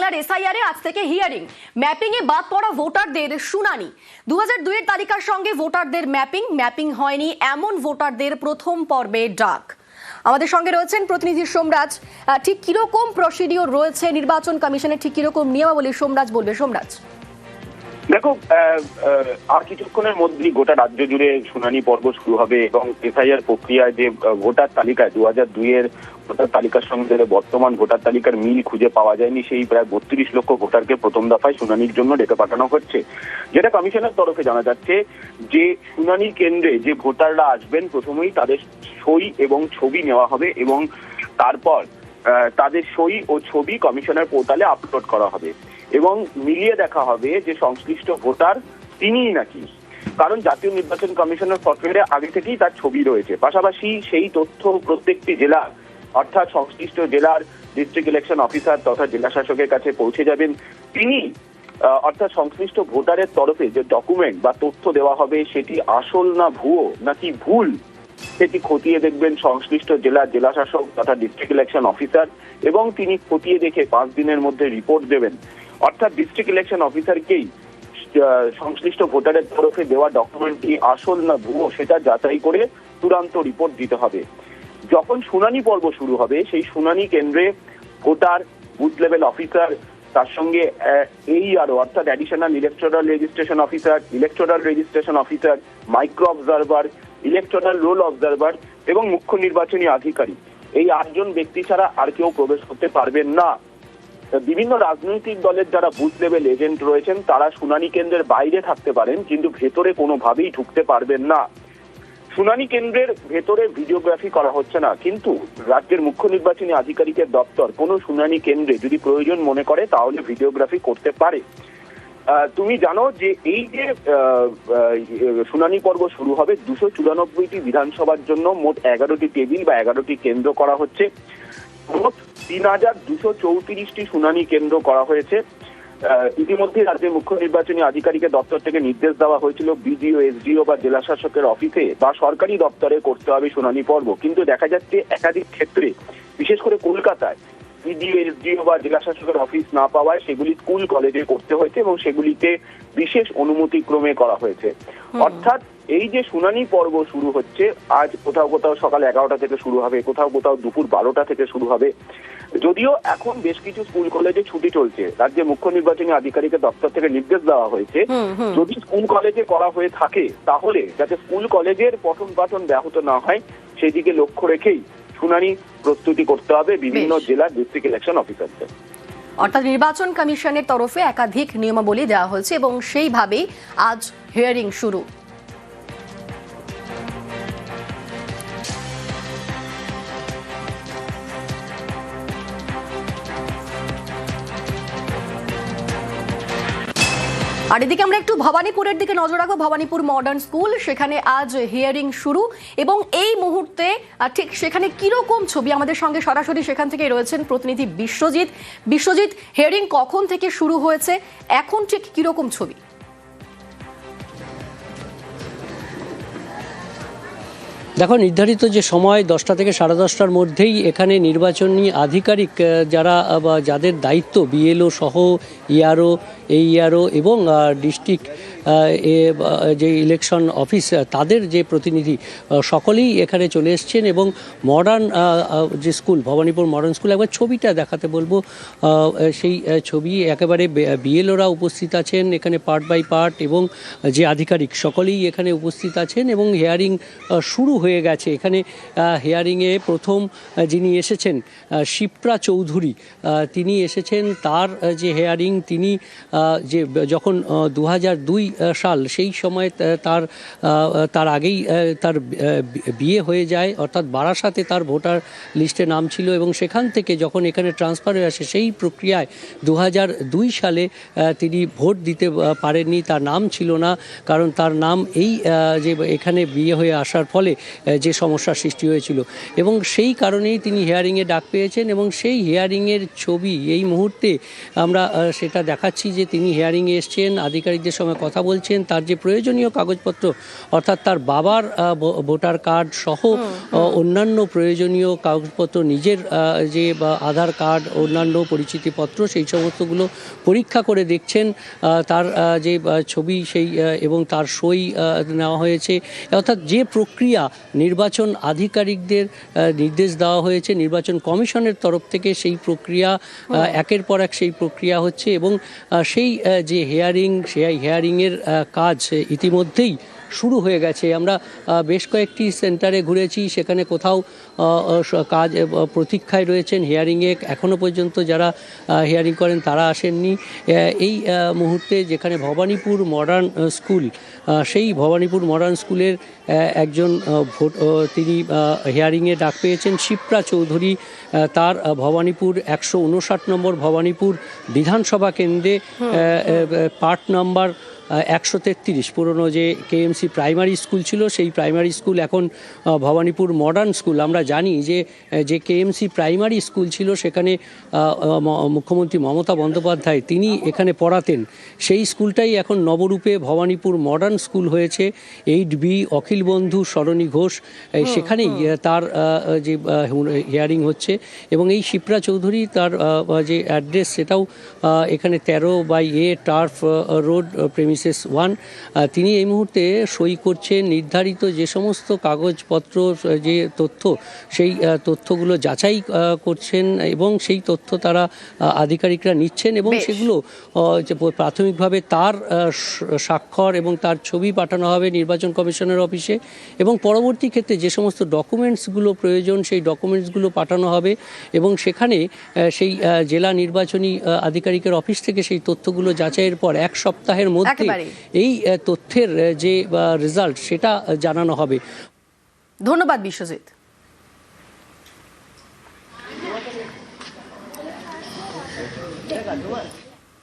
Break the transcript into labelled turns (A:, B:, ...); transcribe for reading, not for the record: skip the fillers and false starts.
A: বাংলার এসআইআর আজ থেকে হিয়ারিং, ম্যাপিং এ বাদ পড়া ভোটারদের শুনানি। 2002 এর তালিকার সঙ্গে ভোটারদের ম্যাপিং হয়নি এমন ভোটারদের প্রথম পর্বে ডাক। আমাদের সঙ্গে রয়েছেন প্রতিনিধি সোমরাজ। ঠিক কিরকম প্রসিডিওর রয়েছে নির্বাচন কমিশনের, ঠিক কিরকম নিয়মাবলী সোমরাজ বলবে। সোমরাজ,
B: দেখো, আর কিছুক্ষণের মধ্যেই গোটা রাজ্য জুড়ে শুনানি পর্ব শুরু হবে এবং এসআইআর প্রক্রিয়ায় যে ভোটার তালিকায় 2002 এর ভোটার তালিকার সঙ্গে বর্তমান ভোটার তালিকার মিল খুঁজে পাওয়া যায়নি সেই প্রায় 32 লক্ষ ভোটারকে প্রথম দফায় শুনানির জন্য ডেকে পাঠানো হচ্ছে। যেটা কমিশনের তরফে জানা যাচ্ছে যে শুনানি কেন্দ্রে যে ভোটাররা আসবেন প্রথমেই তাদের সই এবং ছবি নেওয়া হবে এবং তারপর তাদের সই ও ছবি কমিশনের পোর্টালে আপলোড করা হবে এবং মিলিয়ে দেখা হবে যে সংশ্লিষ্ট ভোটার তিনিই নাকি, কারণ জাতীয় নির্বাচন কমিশনের সফটওয়্যারে আগে থেকেই তার ছবি রয়েছে। পাশাপাশি সেই তথ্য প্রত্যেকটি জেলা অর্থাৎ সংশ্লিষ্ট জেলার ডিস্ট্রিক্ট ইলেকশন অফিসার তথা জেলা শাসকের কাছে পৌঁছে যাবেন। তিনি অর্থাৎ সংশ্লিষ্ট ভোটারের তরফে যে ডকুমেন্ট বা তথ্য দেওয়া হবে সেটি আসল না ভুয়ো নাকি ভুল সেটি খতিয়ে দেখবেন সংশ্লিষ্ট জেলা শাসক তথা ডিস্ট্রিক্ট ইলেকশন অফিসার এবং তিনি খতিয়ে দেখে 5 দিনের মধ্যে রিপোর্ট দেবেন। অর্থাৎ ডিস্ট্রিক্ট ইলেকশন অফিসারকেই সংশ্লিষ্ট ভোটারের তরফে দেওয়া ডকুমেন্টটি আসল না ভুয়ো সেটা যাচাই করে চূড়ান্ত রিপোর্ট দিতে হবে। যখন শুনানি পর্ব শুরু হবে সেই শুনানি কেন্দ্রে ভোটার, বুথ লেভেল অফিসার, তার সঙ্গে AERO অর্থাৎ additional electoral registration officer, electoral registration officer, micro observer, electoral roll observer এবং মুখ্য নির্বাচনী আধিকারিক, এই 8 জন ব্যক্তি ছাড়া আর কেউ প্রবেশ করতে পারবেন না। বিভিন্ন রাজনৈতিক দলের যারা বুথ লেভেল এজেন্ট রয়েছেন তারা শুনানি কেন্দ্রের বাইরে থাকতে পারেন কিন্তু ভেতরে কোনোভাবেই ঢুকতে পারবেন না। শুনানি কেন্দ্রের ভেতরে ভিডিওগ্রাফি করা হচ্ছে না, কিন্তু রাজ্যের মুখ্য নির্বাচনী আধিকারিকের দপ্তর কোনো শুনানি কেন্দ্রে যদি প্রয়োজন মনে করে তাহলে ভিডিওগ্রাফি করতে পারে। তুমি জানো যে এই যে শুনানি পর্ব শুরু হবে 294টি বিধানসভার জন্য মোট 11টি টেবিল বা 11টি কেন্দ্র করা হচ্ছে। মোট 3234টি শুনানি কেন্দ্র করা হয়েছে। ইতিমধ্যে রাজ্যের মুখ্য নির্বাচনী আধিকারিকের দপ্তর থেকে নির্দেশ দেওয়া হয়েছিল বিডিও, SDO বা জেলা শাসকের অফিসে বা সরকারি দপ্তরে করতে হবে শুনানি পর্ব, কিন্তু দেখা যাচ্ছে একাধিক ক্ষেত্রে বিশেষ করে কলকাতায় বিডিও, SDO বা জেলা শাসকের অফিস না পাওয়ায় সেগুলি স্কুল কলেজে করতে হয়েছে এবং সেগুলিতে বিশেষ অনুমতি ক্রমে করা হয়েছে। অর্থাৎ এই যে শুনানি পর্ব শুরু হচ্ছে আজ কোথাও কোথাও সকাল 11টা থেকে শুরু হবে, কোথাও কোথাও দুপুর 12টা থেকে শুরু হবে। যদিও এখন বেশ কিছু স্কুল কলেজে ছুটি চলছে, রাজ্যের মুখ্য নির্বাচনী আধিকারিকের দপ্তর থেকে নির্দেশ দেওয়া হয়েছে যদি স্কুল কলেজে করা হয়ে থাকে তাহলে যাতে স্কুল কলেজের পঠন পাঠন ব্যাহত না হয় সেদিকে লক্ষ্য রেখেই শুনানি প্রস্তুতি করতে হবে বিভিন্ন জেলার ডিস্ট্রিক্ট ইলেকশন অফিসারদের।
A: অর্থাৎ নির্বাচন কমিশনের তরফে একাধিক নিয়মাবলী দেওয়া হয়েছে এবং সেইভাবেই আজ হিয়ারিং শুরু। আর এদিকে আমরা একটু ভবানীপুরের দিকে নজর রাখবো। ভবানীপুর মডার্ন স্কুল, সেখানে আজ হিয়ারিং শুরু এবং এই মুহূর্তে ঠিক সেখানে কিরকম ছবি, আমাদের সঙ্গে সরাসরি সেখান থেকে রয়েছেন প্রতিনিধি বিশ্বজিৎ। বিশ্বজিৎ, হিয়ারিং কখন থেকে শুরু হয়েছে, এখন ঠিক কিরকম ছবি?
C: দেখো, নির্ধারিত যে সময় 10টা থেকে 10:30টার মধ্যেই এখানে নির্বাচনী আধিকারিক যারা বা যাদের দায়িত্ব BLO সহ ERO, AERO এবং ডিস্ট্রিক্ট যে ইলেকশন অফিস তাদের যে প্রতিনিধি সকলেই এখানে চলে এসছেন এবং মডার্ন যে স্কুল ভবানীপুর মডার্ন স্কুল একবার ছবিটা দেখাতে বলবো। সেই ছবি একেবারে BLOরা উপস্থিত আছেন এখানে পার্ট বাই পার্ট এবং যে আধিকারিক সকলেই এখানে উপস্থিত আছেন এবং হিয়ারিং শুরু হয়ে গেছে। এখানে হিয়ারিংয়ে প্রথম যিনি এসেছেন শিপ্রা চৌধুরী, তিনি এসেছেন। তার যে হিয়ারিং, তিনি যে যখন 2002 সাল সেই সময় তার আগেই তার বিয়ে হয়ে যায়, অর্থাৎ বারাসাতে তার ভোটার লিস্টে নাম ছিল এবং সেখান থেকে যখন এখানে ট্রান্সফার হয়ে আসে সেই প্রক্রিয়ায় 2002 সালে তিনি ভোট দিতে পারেননি, তার নাম ছিল না, কারণ তার নাম এই যে এখানে বিয়ে হয়ে আসার ফলে যে সমস্যার সৃষ্টি হয়েছিল এবং সেই কারণেই তিনি হিয়ারিংয়ে ডাক পেয়েছেন এবং সেই হিয়ারিংয়ের ছবি এই মুহূর্তে আমরা সেটা দেখাচ্ছি যে তিনি হিয়ারিংয়ে এসছেন, আধিকারিকদের সঙ্গে কথা বলছেন, তার যে প্রয়োজনীয় কাগজপত্র অর্থাৎ তার বাবার ভোটার কার্ড সহ অন্যান্য প্রয়োজনীয় কাগজপত্র, নিজের যে আধার কার্ড, অন্যান্য পরিচিতিপত্র, সেই সমস্তগুলো পরীক্ষা করে দেখছেন। তার যে ছবি সেই এবং তার সই নেওয়া হয়েছে, অর্থাৎ যে প্রক্রিয়া নির্বাচন আধিকারিকদের নির্দেশ দেওয়া হয়েছে নির্বাচন কমিশনের তরফ থেকে, সেই প্রক্রিয়া একের পর এক সেই প্রক্রিয়া হচ্ছে এবং সেই যে হিয়ারিংয়ের কাজ ইতিমধ্যেই শুরু হয়ে গেছে। আমরা বেশ কয়েকটি সেন্টারে ঘুরেছি, সেখানে কোথাও কাজ প্রতীক্ষায় রয়েছেন হিয়ারিংয়ে, এখনও পর্যন্ত যারা হিয়ারিং করেন তারা আসেননি। এই মুহূর্তে যেখানে ভবানীপুর মডার্ন স্কুল, সেই ভবানীপুর মডার্ন স্কুলের একজন তিনি হিয়ারিংয়ে ডাক পেয়েছেন, শিপ্রা চৌধুরী। তার ভবানীপুর 159 নম্বর ভবানীপুর বিধানসভা কেন্দ্রে পার্ট নাম্বার 133, পুরনো যে কেএমসি প্রাইমারি স্কুল ছিল, সেই প্রাইমারি স্কুল এখন ভবানীপুর মডার্ন স্কুল। আমরা জানি যে কেএমসি প্রাইমারি স্কুল ছিল, সেখানে মুখ্যমন্ত্রী মমতা বন্দ্যোপাধ্যায় তিনি এখানে পড়াতেন। সেই স্কুলটাই এখন নবরূপে ভবানীপুর মডার্ন স্কুল হয়েছে। 8B অখিল বন্ধু সরণী ঘোষ, সেখানেই তার যে হিয়ারিং হচ্ছে এবং এই শিপ্রা চৌধুরী তার যে অ্যাড্রেস সেটাও এখানে 13/A টার্ফ রোড প্রেমিসেস 1। তিনি এই মুহূর্তে সই করছেন। নির্ধারিত যে সমস্ত কাগজপত্র, যে তথ্য, সেই তথ্যগুলো যাচাই করছেন এবং সেই তথ্য তারা আধিকারিকরা নিচ্ছেন এবং সেগুলো প্রাথমিকভাবে তার স্বাক্ষর এবং তার ছবি পাঠানো হবে নির্বাচন কমিশনের অফিসে এবং পরবর্তী ক্ষেত্রে যে সমস্ত ডকুমেন্টসগুলো প্রয়োজন সেই ডকুমেন্টসগুলো পাঠানো হবে এবং সেখানে সেই জেলা নির্বাচনী আধিকারিকের অফিস থেকে সেই তথ্যগুলো যাচাইয়ের পর 1 সপ্তাহের মধ্যে এই তথ্যের যে রেজাল্ট সেটা জানানো হবে।
A: ধন্যবাদ বিশ্বজিৎ।